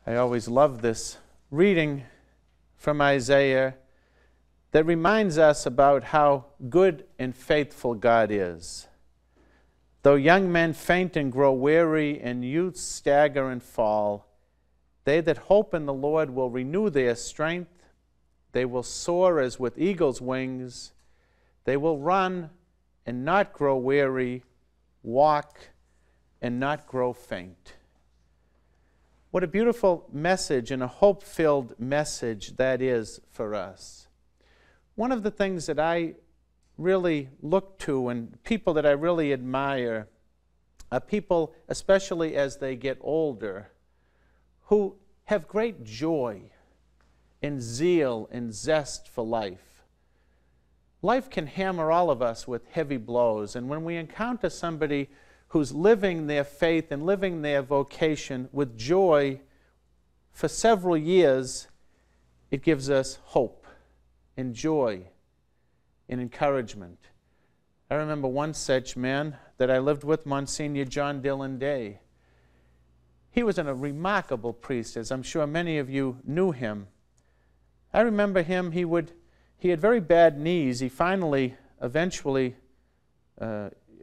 I always love this reading from Isaiah that reminds us about how good and faithful God is. Though young men faint and grow weary, and youths stagger and fall, they that hope in the Lord will renew their strength. They will soar as with eagle's wings. They will run and not grow weary, walk and not grow faint. What a beautiful message and a hope-filled message that is for us. One of the things that I really look to and people that I really admire are people, especially as they get older, who have great joy and zeal and zest for life. Life can hammer all of us with heavy blows, and when we encounter somebody who's living their faith and living their vocation with joy for several years, it gives us hope and joy and encouragement. I remember one such man that I lived with, Monsignor John Dillon Day. He was a remarkable priest, as I'm sure many of you knew him. I remember him, he had very bad knees. He eventually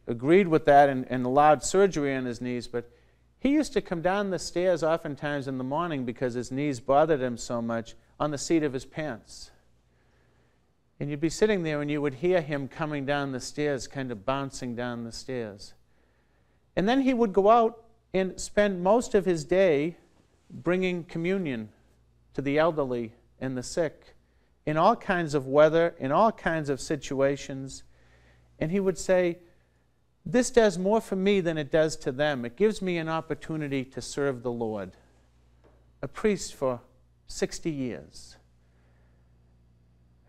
agreed with that and allowed surgery on his knees, but he used to come down the stairs oftentimes in the morning because his knees bothered him so much on the seat of his pants. And you'd be sitting there and you would hear him coming down the stairs, kind of bouncing down the stairs. And then he would go out and spend most of his day bringing communion to the elderly and the sick in all kinds of weather, in all kinds of situations. And he would say, "This does more for me than it does to them. It gives me an opportunity to serve the Lord." A priest for 60 years.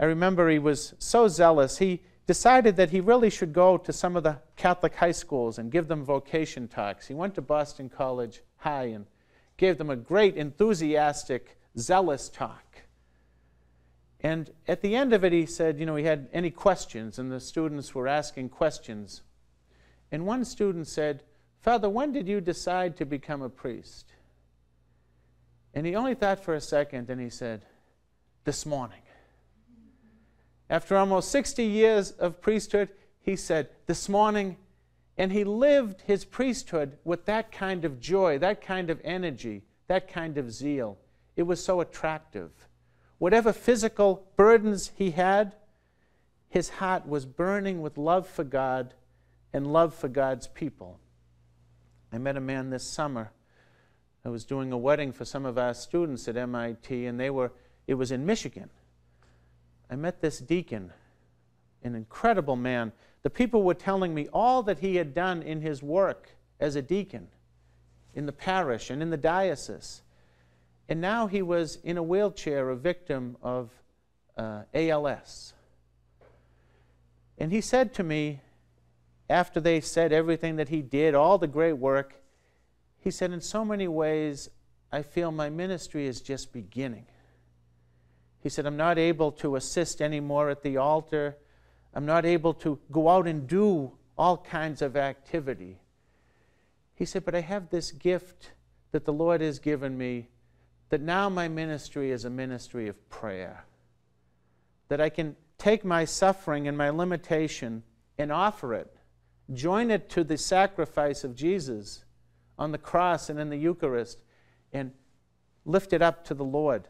I remember he was so zealous, he decided that he really should go to some of the Catholic high schools and give them vocation talks. He went to Boston College High and gave them a great, enthusiastic, zealous talk. And at the end of it, he said, he had any questions, and the students were asking questions. And one student said, "Father, when did you decide to become a priest?" And he only thought for a second, and he said, "This morning." After almost 60 years of priesthood, he said, "This morning." And he lived his priesthood with that kind of joy, that kind of energy, that kind of zeal. It was so attractive. Whatever physical burdens he had, his heart was burning with love for God and love for God's people. I met a man this summer. I was doing a wedding for some of our students at MIT, and it was in Michigan. I met this deacon, an incredible man. The people were telling me all that he had done in his work as a deacon in the parish and in the diocese. And now he was in a wheelchair, a victim of ALS. And he said to me, after they said everything that he did, all the great work, he said, "In so many ways, I feel my ministry is just beginning." He said, "I'm not able to assist anymore at the altar. I'm not able to go out and do all kinds of activity." He said, "But I have this gift that the Lord has given me, that now my ministry is a ministry of prayer. That I can take my suffering and my limitation and offer it, join it to the sacrifice of Jesus on the cross and in the Eucharist, and lift it up to the Lord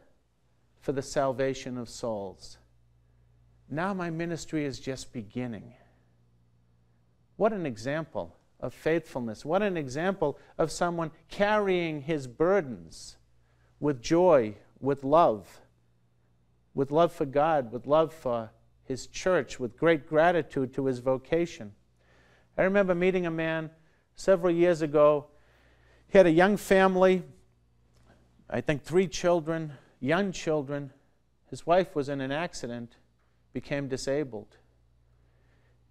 for the salvation of souls. Now my ministry is just beginning." What an example of faithfulness. What an example of someone carrying his burdens with joy, with love for God, with love for his church, with great gratitude to his vocation. I remember meeting a man several years ago. He had a young family, I think 3 children, young children. His wife was in an accident, became disabled.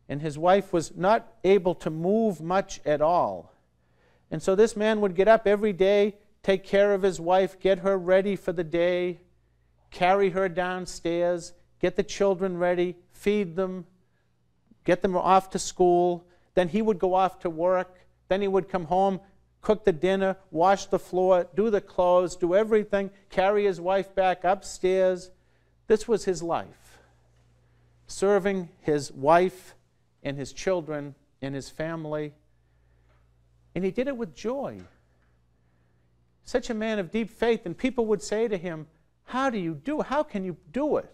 And his wife was not able to move much at all. And so this man would get up every day, take care of his wife, get her ready for the day, carry her downstairs, get the children ready, feed them, get them off to school. Then he would go off to work. Then he would come home, cook the dinner, wash the floor, do the clothes, do everything, carry his wife back upstairs. This was his life, serving his wife and his children and his family. And he did it with joy. Such a man of deep faith. And people would say to him, how do you do it? How can you do it?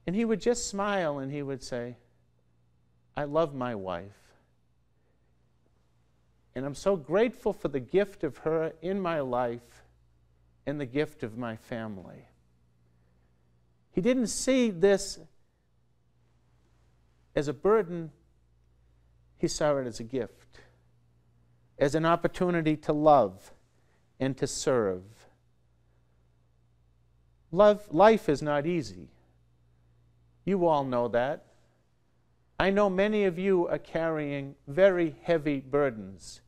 And he would just smile and he would say, I love my wife. And I'm so grateful for the gift of her in my life and the gift of my family. He didn't see this as a burden. He saw it as a gift, as an opportunity to love and to serve. Life is not easy. You all know that. I know many of you are carrying very heavy burdens,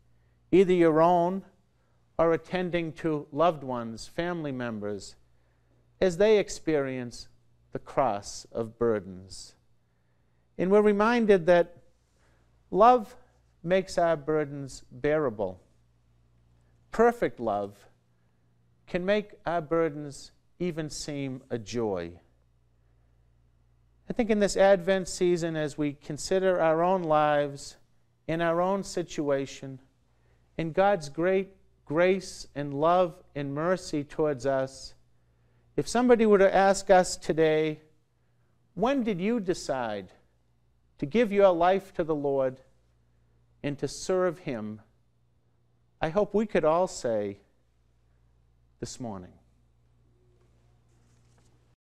either your own or attending to loved ones, family members, as they experience the cross of burdens. And we're reminded that love makes our burdens bearable. Perfect love can make our burdens even seem a joy. I think in this Advent season, as we consider our own lives and our own situation, and God's great grace and love and mercy towards us, if somebody were to ask us today, when did you decide to give your life to the Lord and to serve Him? I hope we could all say, this morning.